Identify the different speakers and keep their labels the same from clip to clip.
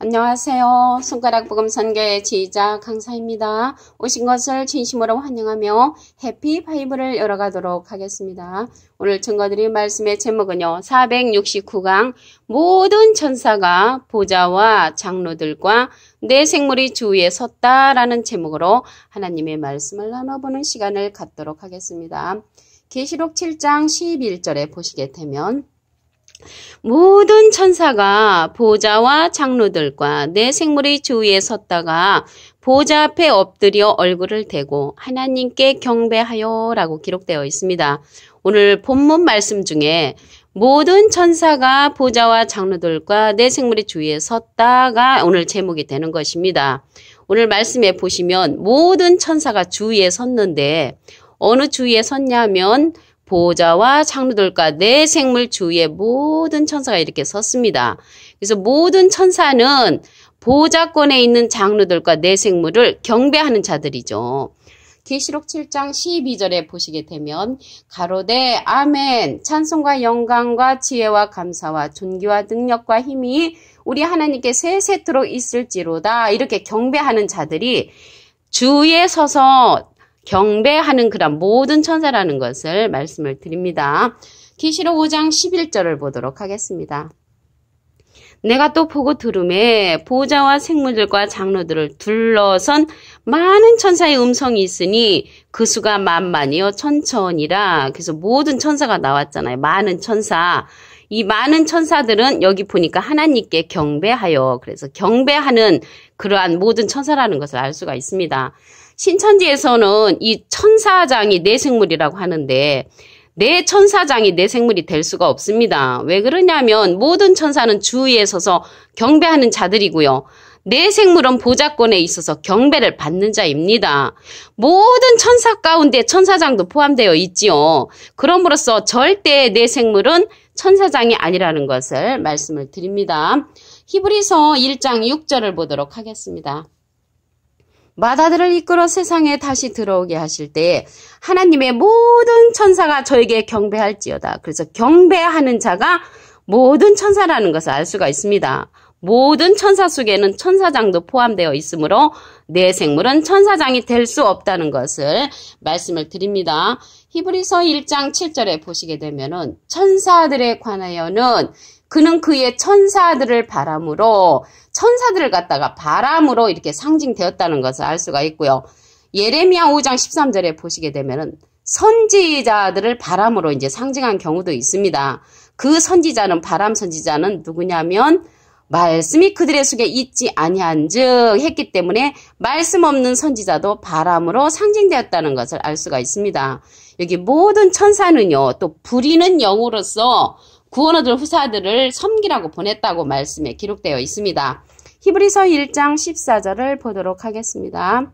Speaker 1: 안녕하세요. 손가락 복음 선교의 지휘자 강사입니다. 오신 것을 진심으로 환영하며 해피 바이블을 열어가도록 하겠습니다. 오늘 증거드릴 말씀의 제목은요. 469강 모든 천사가 보좌와 장로들과 내 생물이 주위에 섰다라는 제목으로 하나님의 말씀을 나눠보는 시간을 갖도록 하겠습니다. 계시록 7장 11절에 보시게 되면 모든 천사가 보좌와 장로들과 내 생물의 주위에 섰다가 보좌 앞에 엎드려 얼굴을 대고 하나님께 경배하여 라고 기록되어 있습니다. 오늘 본문 말씀 중에 모든 천사가 보좌와 장로들과 내 생물의 주위에 섰다가 오늘 제목이 되는 것입니다. 오늘 말씀에 보시면 모든 천사가 주위에 섰는데 어느 주위에 섰냐면 보좌와 장로들과 내 생물 주위에 모든 천사가 이렇게 섰습니다. 그래서 모든 천사는 보좌권에 있는 장로들과 내 생물을 경배하는 자들이죠. 계시록 7장 12절에 보시게 되면 가로되 아멘 찬송과 영광과 지혜와 감사와 존귀와 능력과 힘이 우리 하나님께 세세토록 있을지로다 이렇게 경배하는 자들이 주위에 서서 경배하는 그런 모든 천사라는 것을 말씀을 드립니다. 계시록 5장 11절을 보도록 하겠습니다. 내가 또 보고 들음에 보좌와 생물들과 장로들을 둘러선 많은 천사의 음성이 있으니 그 수가 만만이요 천천이라. 그래서 모든 천사가 나왔잖아요. 많은 천사. 이 많은 천사들은 여기 보니까 하나님께 경배하여 그래서 경배하는 그러한 모든 천사라는 것을 알 수가 있습니다. 신천지에서는 이 천사장이 내 생물이라고 하는데 내 천사장이 내 생물이 될 수가 없습니다. 왜 그러냐면 모든 천사는 주위에 서서 경배하는 자들이고요. 내 생물은 보좌권에 있어서 경배를 받는 자입니다. 모든 천사 가운데 천사장도 포함되어 있지요. 그럼으로써 절대 내 생물은 천사장이 아니라는 것을 말씀을 드립니다. 히브리서 1장 6절을 보도록 하겠습니다. 마다들을 이끌어 세상에 다시 들어오게 하실 때 하나님의 모든 천사가 저에게 경배할지어다. 그래서 경배하는 자가 모든 천사라는 것을 알 수가 있습니다. 모든 천사 속에는 천사장도 포함되어 있으므로 내 생물은 천사장이 될 수 없다는 것을 말씀을 드립니다. 히브리서 1장 7절에 보시게 되면은 천사들에 관하여는 그는 그의 천사들을 바람으로 천사들을 갖다가 바람으로 이렇게 상징되었다는 것을 알 수가 있고요. 예레미야 5장 13절에 보시게 되면은 선지자들을 바람으로 이제 상징한 경우도 있습니다. 그 선지자는 바람 선지자는 누구냐면 말씀이 그들의 속에 있지 아니한즉 했기 때문에 말씀 없는 선지자도 바람으로 상징되었다는 것을 알 수가 있습니다. 여기 모든 천사는요 또 부리는 영으로서 구원 얻을 후사들을 섬기라고 보냈다고 말씀에 기록되어 있습니다. 히브리서 1장 14절을 보도록 하겠습니다.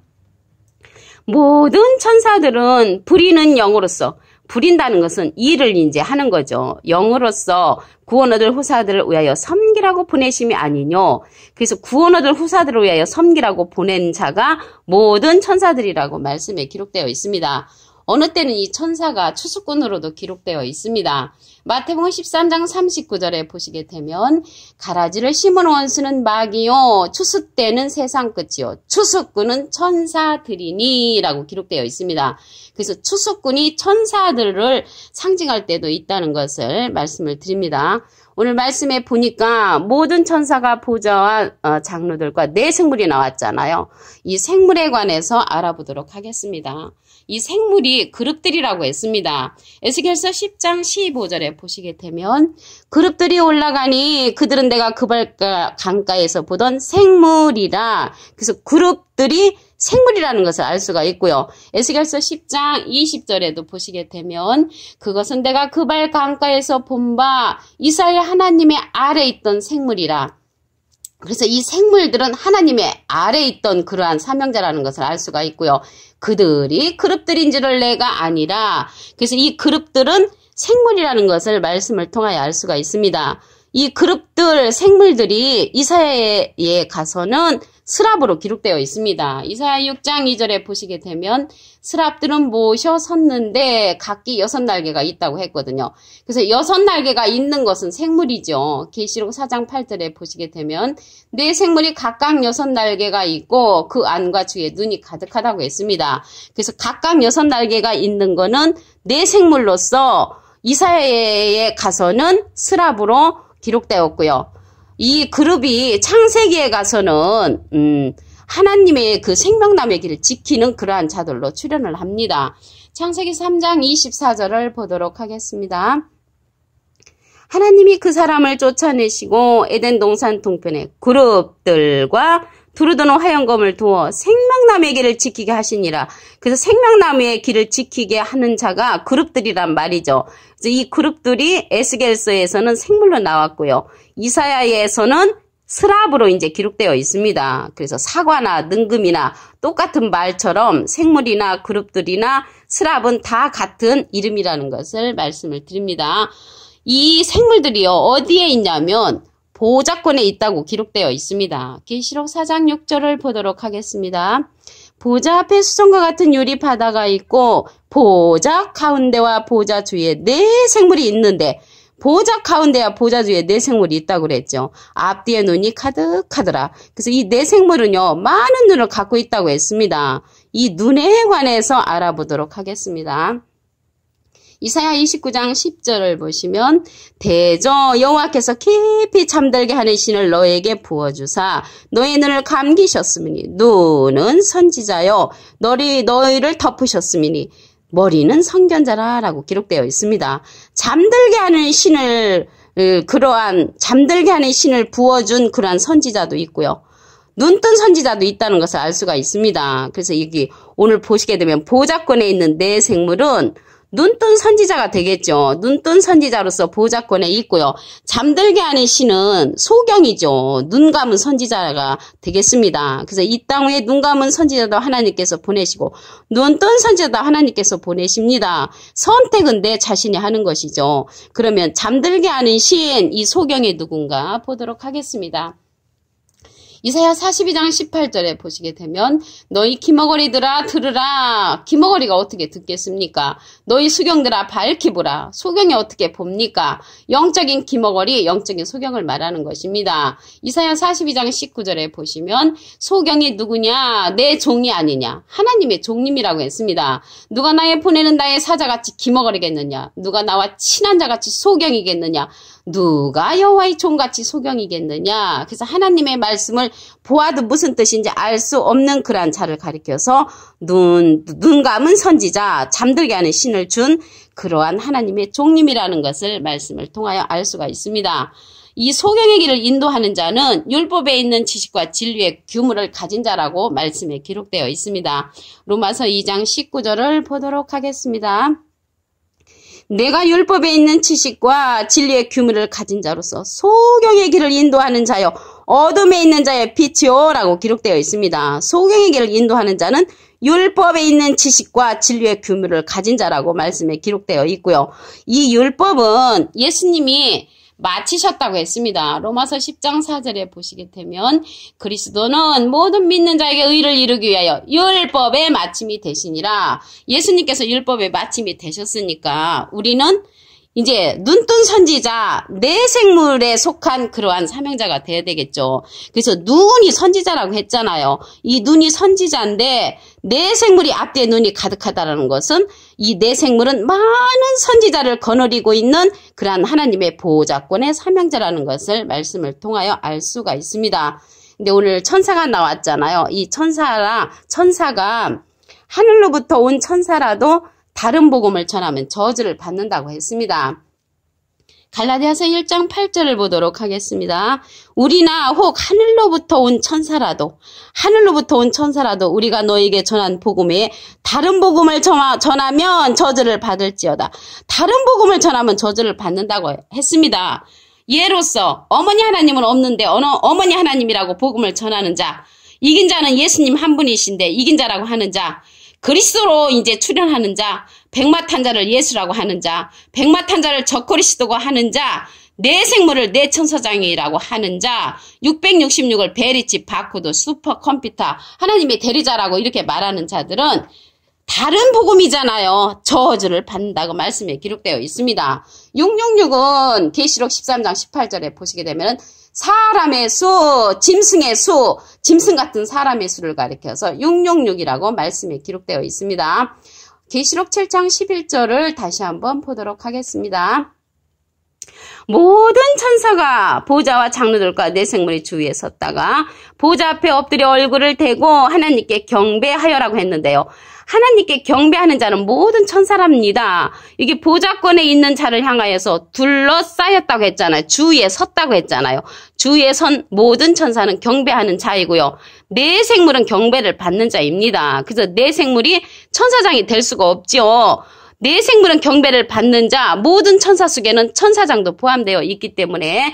Speaker 1: 모든 천사들은 부리는 영으로서 부린다는 것은 일을 이제 하는 거죠. 영으로서 구원 얻을 후사들을 위하여 섬기라고 보내심이 아니뇨. 그래서 구원 얻을 후사들을 위하여 섬기라고 보낸 자가 모든 천사들이라고 말씀에 기록되어 있습니다. 어느 때는 이 천사가 추수꾼으로도 기록되어 있습니다. 마태복음 13장 39절에 보시게 되면 가라지를 심은 원수는 마귀요 추수 때는 세상 끝이요 추수꾼은 천사들이니 라고 기록되어 있습니다. 그래서 추수꾼이 천사들을 상징할 때도 있다는 것을 말씀을 드립니다. 오늘 말씀에 보니까 모든 천사가 보좌와 장로들과 내 생물이 나왔잖아요. 이 생물에 관해서 알아보도록 하겠습니다. 이 생물이 그룹들이라고 했습니다. 에스겔서 10장 15절에 보시게 되면 그룹들이 올라가니 그들은 내가 그발 강가에서 보던 생물이라. 그래서 그룹들이 생물이라는 것을 알 수가 있고요. 에스겔서 10장 20절에도 보시게 되면 그것은 내가 그발 강가에서 본 바 이스라엘 하나님의 아래 있던 생물이라. 그래서 이 생물들은 하나님의 아래 있던 그러한 사명자라는 것을 알 수가 있고요. 그들이 그룹들인 줄을 내가 아니라. 그래서 이 그룹들은 생물이라는 것을 말씀을 통하여 알 수가 있습니다. 이 그룹들 생물들이 이사야에 가서는 스랍으로 기록되어 있습니다. 이사야 6장 2절에 보시게 되면 스랍들은 모셔 섰는데 각기 6날개가 있다고 했거든요. 그래서 6날개가 있는 것은 생물이죠. 계시록 4장 8절에 보시게 되면 네 생물이 각각 6날개가 있고 그 안과 주에 눈이 가득하다고 했습니다. 그래서 각각 6날개가 있는 거는 네 생물로서 이사야에 가서는 스랍으로 기록되었고요. 이 그룹이 창세기에 가서는 하나님의 그 생명나무의 길을 지키는 그러한 자들로 출현을 합니다. 창세기 3장 24절을 보도록 하겠습니다. 하나님이 그 사람을 쫓아내시고 에덴 동산 동편에 그룹들과 두루두는 화영검을 두어 생명나무의 길을 지키게 하시니라. 그래서 생명나무의 길을 지키게 하는 자가 그룹들이란 말이죠. 그래서 이 그룹들이 에스겔서에서는 생물로 나왔고요. 이사야에서는 스랍으로 이제 기록되어 있습니다. 그래서 사과나 능금이나 똑같은 말처럼 생물이나 그룹들이나 스랍은 다 같은 이름이라는 것을 말씀을 드립니다. 이 생물들이요, 어디에 있냐면 보좌권에 있다고 기록되어 있습니다. 계시록 4장 6절을 보도록 하겠습니다. 보좌 앞에 수정과 같은 유리 바다가 있고 보좌 가운데와 보좌 주위에 네 생물이 있는데 보좌 가운데와 보좌 주위에 네 생물이 있다고 그랬죠. 앞뒤에 눈이 가득하더라. 그래서 이 네 생물은요, 많은 눈을 갖고 있다고 했습니다. 이 눈에 관해서 알아보도록 하겠습니다. 이사야 29장 10절을 보시면 대저 여호와께서 깊이 잠들게 하는 신을 너에게 부어주사 너의 눈을 감기셨으니 눈은 선지자요 너희를 덮으셨으니 머리는 선견자라 라고 기록되어 있습니다. 잠들게 하는 신을 잠들게 하는 신을 부어준 그러한 선지자도 있고요. 눈뜬 선지자도 있다는 것을 알 수가 있습니다. 그래서 여기 오늘 보시게 되면 보좌권에 있는 네 생물은 눈뜬 선지자가 되겠죠. 눈뜬 선지자로서 보좌권에 있고요. 잠들게 하는 신은 소경이죠. 눈 감은 선지자가 되겠습니다. 그래서 이 땅 위에 눈 감은 선지자도 하나님께서 보내시고 눈뜬 선지자도 하나님께서 보내십니다. 선택은 내 자신이 하는 것이죠. 그러면 잠들게 하는 신, 이 소경이 누군가 보도록 하겠습니다. 이사야 42장 18절에 보시게 되면 너희 기머거리들아 들으라. 기머거리가 어떻게 듣겠습니까? 너희 수경들아 밝히 보라. 소경이 어떻게 봅니까? 영적인 기머거리, 영적인 소경을 말하는 것입니다. 이사야 42장 19절에 보시면 소경이 누구냐? 내 종이 아니냐? 하나님의 종님이라고 했습니다. 누가 나의 보내는 나의 사자같이 기머거리겠느냐? 누가 나와 친한 자같이 소경이겠느냐? 누가 여호와의 종같이 소경이겠느냐? 그래서 하나님의 말씀을 보아도 무슨 뜻인지 알 수 없는 그러한 자를 가리켜서 눈 감은 선지자, 잠들게 하는 신을 준 그러한 하나님의 종님이라는 것을 말씀을 통하여 알 수가 있습니다. 이 소경의 길을 인도하는 자는 율법에 있는 지식과 진리의 규문을 가진 자라고 말씀에 기록되어 있습니다. 로마서 2장 19절을 보도록 하겠습니다. 내가 율법에 있는 지식과 진리의 규문을 가진 자로서 소경의 길을 인도하는 자여 어둠에 있는 자의 빛이요 라고 기록되어 있습니다. 소경의 길을 인도하는 자는 율법에 있는 지식과 진리의 규문을 가진 자라고 말씀에 기록되어 있고요. 이 율법은 예수님이 마치셨다고 했습니다. 로마서 10장 4절에 보시게 되면 그리스도는 모든 믿는 자에게 의를 이루기 위하여 율법의 마침이 되시니라. 예수님께서 율법의 마침이 되셨으니까 우리는 이제 눈뜬 선지자, 내 생물에 속한 그러한 사명자가 되어야 되겠죠. 그래서 눈이 선지자라고 했잖아요. 이 눈이 선지자인데 내 생물이 앞뒤에 눈이 가득하다는 것은 이 내 생물은 많은 선지자를 거느리고 있는 그러한 하나님의 보호자권의 사명자라는 것을 말씀을 통하여 알 수가 있습니다. 근데 오늘 천사가 나왔잖아요. 이 천사가 하늘로부터 온 천사라도 다른 복음을 전하면 저주를 받는다고 했습니다. 갈라디아서 1장 8절을 보도록 하겠습니다. 우리나 혹 하늘로부터 온 천사라도 우리가 너에게 전한 복음에 다른 복음을 전하면 저주를 받을지어다. 다른 복음을 전하면 저주를 받는다고 했습니다. 예로서 어머니 하나님은 없는데 어머니 하나님이라고 복음을 전하는 자, 이긴 자는 예수님 한 분이신데 이긴 자라고 하는 자, 그리스도로 이제 출현하는 자, 백마탄자를 예수라고 하는 자, 백마탄자를 적그리스도가 하는 자, 내 생물을 내 천사장이라고 하는 자, 666을 베리치, 바코드, 슈퍼컴퓨터, 하나님의 대리자라고 이렇게 말하는 자들은 다른 복음이잖아요. 저주를 받는다고 말씀에 기록되어 있습니다. 666은 계시록 13장 18절에 보시게 되면 사람의 수, 짐승의 수, 짐승 같은 사람의 수를 가리켜서 666이라고 말씀에 기록되어 있습니다. 계시록 7장 11절을 다시 한번 보도록 하겠습니다. 모든 천사가 보좌와 장로들과 내 생물의 주위에 섰다가 보좌 앞에 엎드려 얼굴을 대고 하나님께 경배하여라고 했는데요. 하나님께 경배하는 자는 모든 천사랍니다. 이게 보좌권에 있는 자를 향하여서 둘러싸였다고 했잖아요. 주위에 섰다고 했잖아요. 주위에 선 모든 천사는 경배하는 자이고요. 내 생물은 경배를 받는 자입니다. 그래서 내 생물이 천사장이 될 수가 없죠. 내 생물은 경배를 받는 자, 모든 천사 속에는 천사장도 포함되어 있기 때문에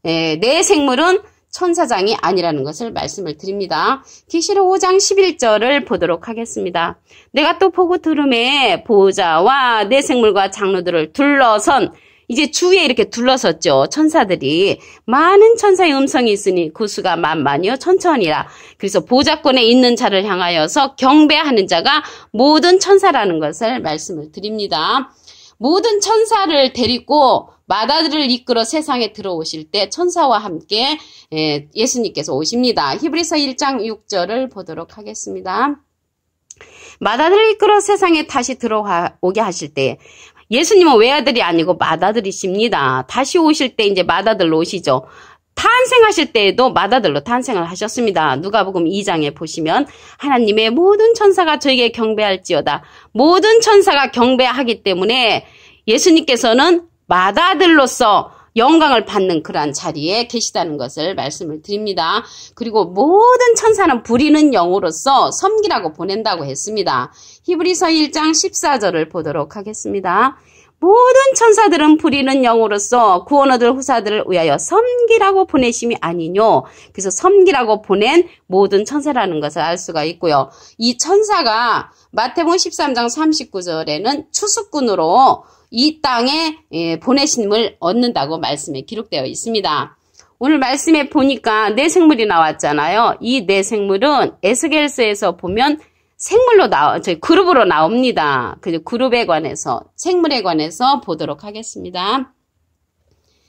Speaker 1: 내 생물은 천사장이 아니라는 것을 말씀을 드립니다. 계시록 5장 11절을 보도록 하겠습니다. 내가 또 보고 들음에 보좌와 내 생물과 장로들을 둘러선, 이제 주위에 이렇게 둘러섰죠. 천사들이. 많은 천사의 음성이 있으니 그 수가 만만이요 천천이라. 그래서 보좌권에 있는 자를 향하여서 경배하는 자가 모든 천사라는 것을 말씀을 드립니다. 모든 천사를 데리고 마다들을 이끌어 세상에 들어오실 때 천사와 함께 예수님께서 오십니다. 히브리서 1장 6절을 보도록 하겠습니다. 마다들을 이끌어 세상에 다시 들어오게 하실 때 예수님은 외아들이 아니고 맏아들이십니다. 다시 오실 때 이제 맏아들로 오시죠. 탄생하실 때에도 맏아들로 탄생을 하셨습니다. 누가복음 2장에 보시면 하나님의 모든 천사가 저에게 경배할지어다. 모든 천사가 경배하기 때문에 예수님께서는 맏아들로서 영광을 받는 그러한 자리에 계시다는 것을 말씀을 드립니다. 그리고 모든 천사는 부리는 영으로서 섬기라고 보낸다고 했습니다. 히브리서 1장 14절을 보도록 하겠습니다. 모든 천사들은 부리는 영으로서 구원 얻을 후사들을 위하여 섬기라고 보내심이 아니뇨. 그래서 섬기라고 보낸 모든 천사라는 것을 알 수가 있고요. 이 천사가 마태복음 13장 39절에는 추수꾼으로 이 땅에 보내심을 얻는다고 말씀에 기록되어 있습니다. 오늘 말씀에 보니까 내 생물이 나왔잖아요. 이 내 생물은 에스겔서에서 보면 생물로 저희 그룹으로 나옵니다. 그 그룹에 관해서, 생물에 관해서 보도록 하겠습니다.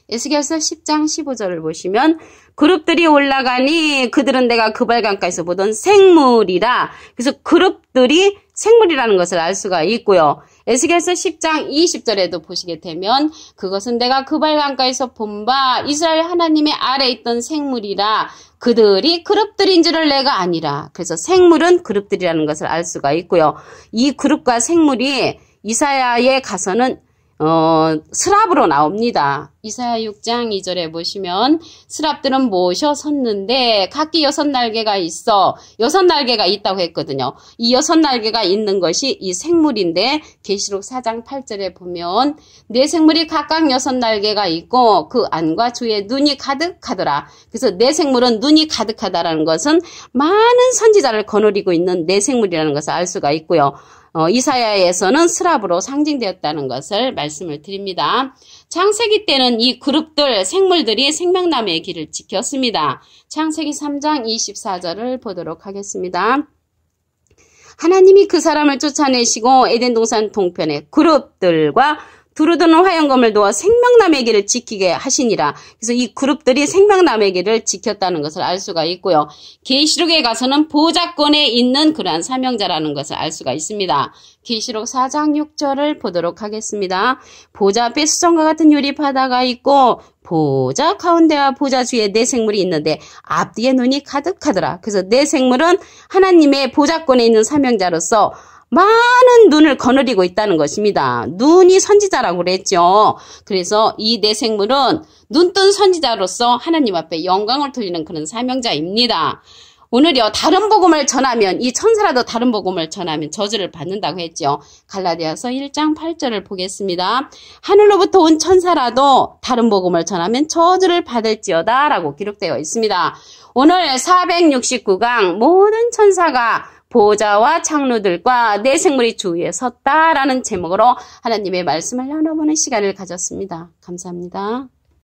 Speaker 1: 에스겔서 10장 15절을 보시면 그룹들이 올라가니 그들은 내가 그발강가에서 보던 생물이라. 그래서 그룹들이 생물이라는 것을 알 수가 있고요. 에스겔서 10장 20절에도 보시게 되면 그것은 내가 그발강가에서 본 바 이스라엘 하나님의 아래에 있던 생물이라. 그들이 그룹들인 줄을 내가 아니라. 그래서 생물은 그룹들이라는 것을 알 수가 있고요. 이 그룹과 생물이 이사야에 가서는 스랍으로 나옵니다. 이사야 6장 2절에 보시면 스랍들은 모셔 섰는데 각기 6날개가 있어 6날개가 있다고 했거든요. 이 6날개가 있는 것이 이 생물인데 계시록 4장 8절에 보면 내 생물이 각각 6날개가 있고 그 안과 주의 눈이 가득하더라. 그래서 내 생물은 눈이 가득하다라는 것은 많은 선지자를 거느리고 있는 내 생물이라는 것을 알 수가 있고요. 이사야에서는 스랍으로 상징되었다는 것을 말씀을 드립니다. 창세기 때는 이 그룹들, 생물들이 생명나무의 길을 지켰습니다. 창세기 3장 24절을 보도록 하겠습니다. 하나님이 그 사람을 쫓아내시고 에덴 동산 동편에 그룹들과 두루두는 화영검을 놓아 생명나무의 길을 지키게 하시니라. 그래서 이 그룹들이 생명나무의 길을 지켰다는 것을 알 수가 있고요. 계시록에 가서는 보좌권에 있는 그러한 사명자라는 것을 알 수가 있습니다. 계시록 4장 6절을 보도록 하겠습니다. 보좌 앞에 수정과 같은 유리 바다가 있고 보좌 가운데와 보좌 주위에 내 생물이 있는데 앞뒤에 눈이 가득하더라. 그래서 내 생물은 하나님의 보좌권에 있는 사명자로서 많은 눈을 거느리고 있다는 것입니다. 눈이 선지자라고 그랬죠. 그래서 이 내 생물은 눈뜬 선지자로서 하나님 앞에 영광을 돌리는 그런 사명자입니다. 오늘요, 다른 복음을 전하면, 이 천사라도 다른 복음을 전하면 저주를 받는다고 했죠. 갈라디아서 1장 8절을 보겠습니다. 하늘로부터 온 천사라도 다른 복음을 전하면 저주를 받을지어다 라고 기록되어 있습니다. 오늘 469강 모든 천사가 보좌와 장로들과 내 생물이 주위에 섰다라는 제목으로 하나님의 말씀을 나눠보는 시간을 가졌습니다. 감사합니다.